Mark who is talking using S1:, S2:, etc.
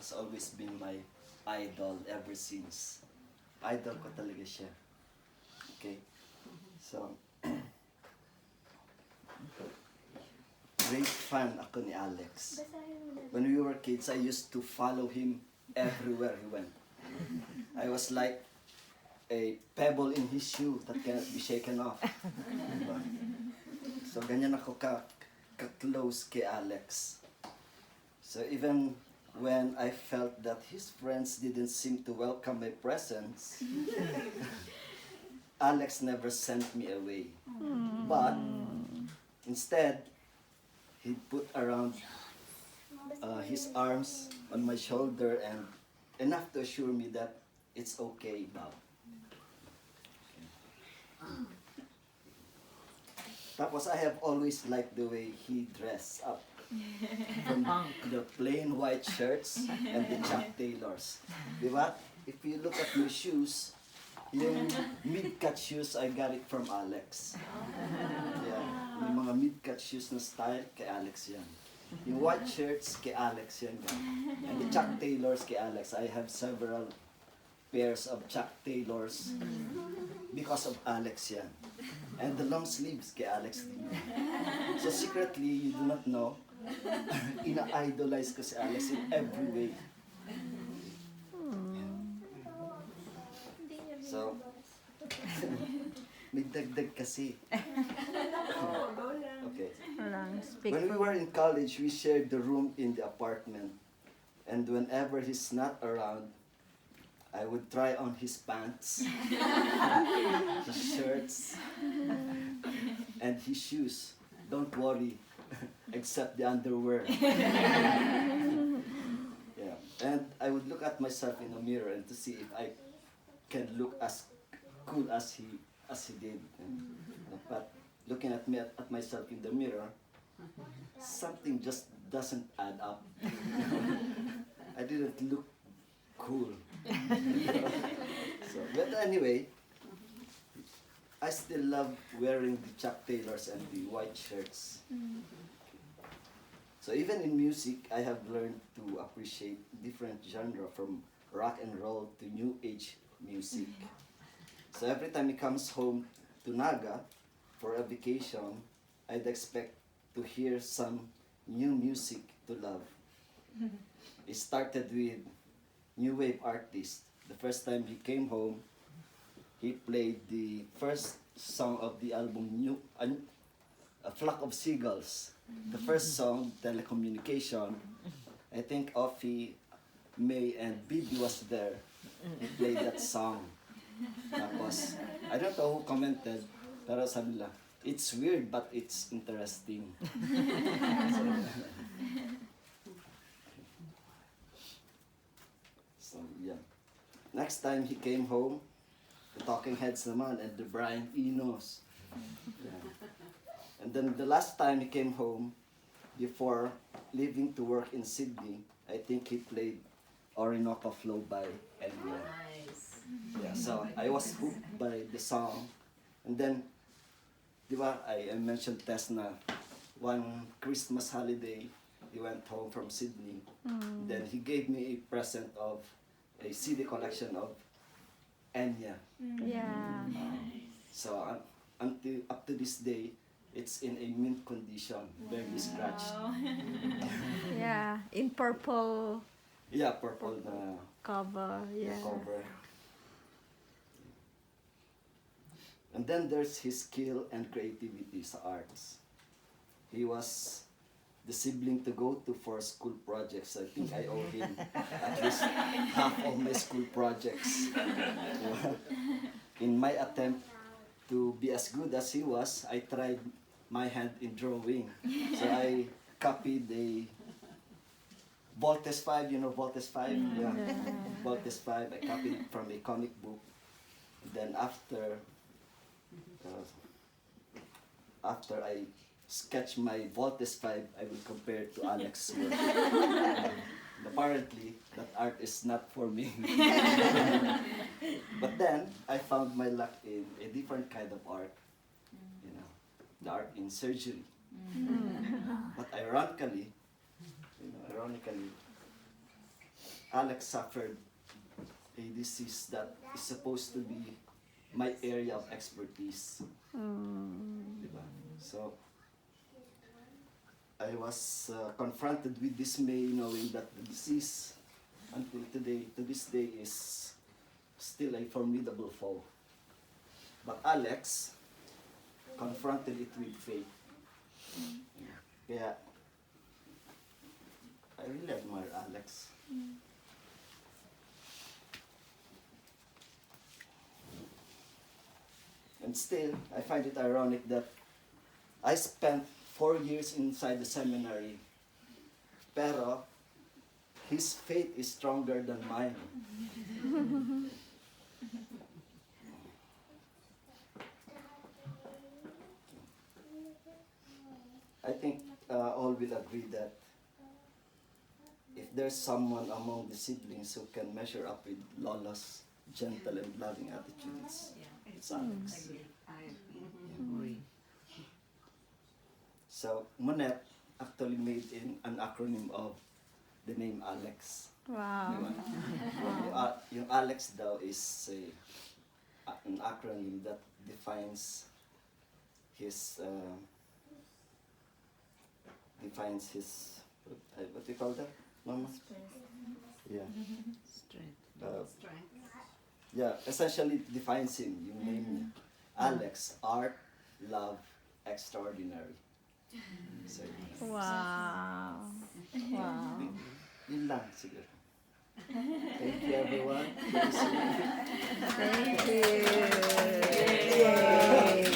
S1: has always been my idol ever since. Idol ko talaga siya. Okay? So, great fan ako ni Alex. When we were kids, I used to follow him everywhere he went. I was like a pebble in his shoe that cannot be shaken off. Diba? So, ganyan ako ka-close kay Alex. So, even when I felt that his friends didn't seem to welcome my presence, Alex never sent me away. But, instead, he put around his arms on my shoulder and enough to assure me that it's okay, Bob. Tapos I have always liked the way he dressed up. From the plain white shirts and the Chuck Taylors. Diba? If you look at my shoes, yung mid-cut shoes, I got it from Alex. Yeah. Yung mga mid-cut shoes na style, kay Alex yan. Yung white shirts, kay Alex yan. And the Chuck Taylors, kay Alex. I have several pairs of Chuck Taylors because of Alex yan. And the long sleeves, kay Alex din. So secretly, you do not know, ina-idolize ko si Alex in every way. So, may dagdag kasi. Okay. When we were in college, we shared the room in the apartment. And whenever he's not around, I would try on his pants, his shirts, and his shoes. Don't worry, except the underwear. Yeah. And I would look at myself in the mirror and to see if I can look as cool as he did. But looking at me at myself in the mirror, something just doesn't add up. I didn't look cool. So, but anyway, I still love wearing the Chuck Taylors and the white shirts. So even in music, I have learned to appreciate different genre from rock and roll to new age music. So every time he comes home to Naga for a vacation, I'd expect to hear some new music to love. It started with new wave artists. The first time he came home, he played the first song of the album, A Flock of Seagulls. The first song, Telecommunication. I think Offie, May, and Bibi was there. He played that song. Tapos, I don't know who commented, pero sabi nila, it's weird but it's interesting. So, yeah. Next time he came home, the Talking Heads naman and the Brian Enos. Yeah. And then the last time he came home, before leaving to work in Sydney, I think he played Orinoco Flow by Enya.
S2: Nice.
S1: Yeah, so I was hooked by the song. And then, di ba, I mentioned Tess na one Christmas holiday, he went home from Sydney. Then he gave me a present of a CD collection of Enya.
S3: Yeah.
S1: So until up to this day, it's in a mint condition, barely scratched.
S3: Yeah. In purple
S1: Yeah, purple na
S3: cover. Yeah.
S1: cover. And then there's his skill and creativity sa arts. He was the sibling to go to for school projects. I think I owe him at least half of my school projects. In my attempt to be as good as he was, I tried my hand in drawing. So I copied a Voltes 5, you know Voltes 5? Yeah. Voltes 5, I copied it from a comic book. Then after I sketch my Voltes 5, I will compare it to Alex's work. Apparently, that art is not for me. But then, I found my luck in a different kind of art. You know, the art in surgery. But ironically, Alex suffered a disease that is supposed to be my area of expertise. Diba? So, I was confronted with dismay knowing that the disease until today, to this day, is still a formidable foe. But Alex confronted it with faith. Kaya, I really admire Alex. And still, I find it ironic that I spent 4 years inside the seminary, pero his faith is stronger than mine. I think all will agree that if there's someone among the siblings who can measure up with Lola's gentle and loving attitudes, it's Alex.
S2: I agree.
S1: So, Monet actually made an acronym of the name Alex.
S3: Wow.
S1: Diba? Yung Alex daw is an acronym that defines his what do you call that, Mama? Yeah.
S2: Strength.
S1: Yeah, essentially defines him, yung name niya. Alex, art, love, extraordinary. So,
S3: Wow. Wow.
S1: yun lang siguro. Thank you everyone.
S3: Thank you. Yay.